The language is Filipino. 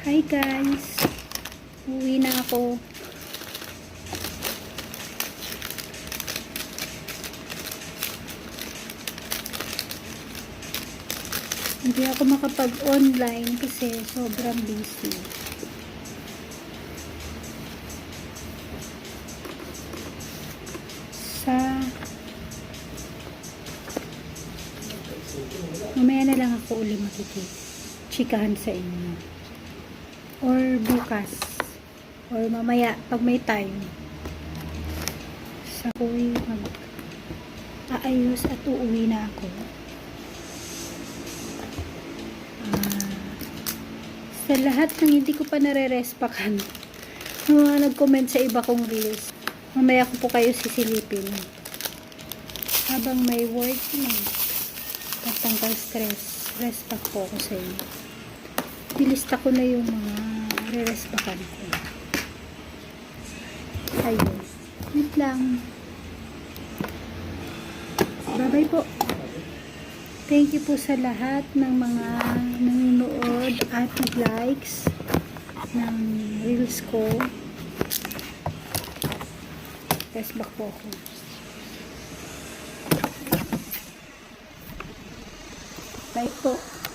Hi guys, uwi na ako. Hindi ako makapag-online kasi sobrang busy. Mamaya na lang ako uli chikahan sa inyo. Or bukas. Or mamaya pag may time. Sa ako'y mag-aayos at uuwi na ako. Sa lahat ng hindi ko pa nare-respakan, mga nag-comment sa iba kong reels, mamaya ko po kayo sisilipin. Habang may work na, pagtanggal stress, respack po ako sa inyo. Nilista ko na yung mga re-respakan ko. Ayun. Wait lang. Bye-bye po. Thank you po sa lahat ng mga nanonood at nag-likes ng reels ko. Respack po ako. Bye po.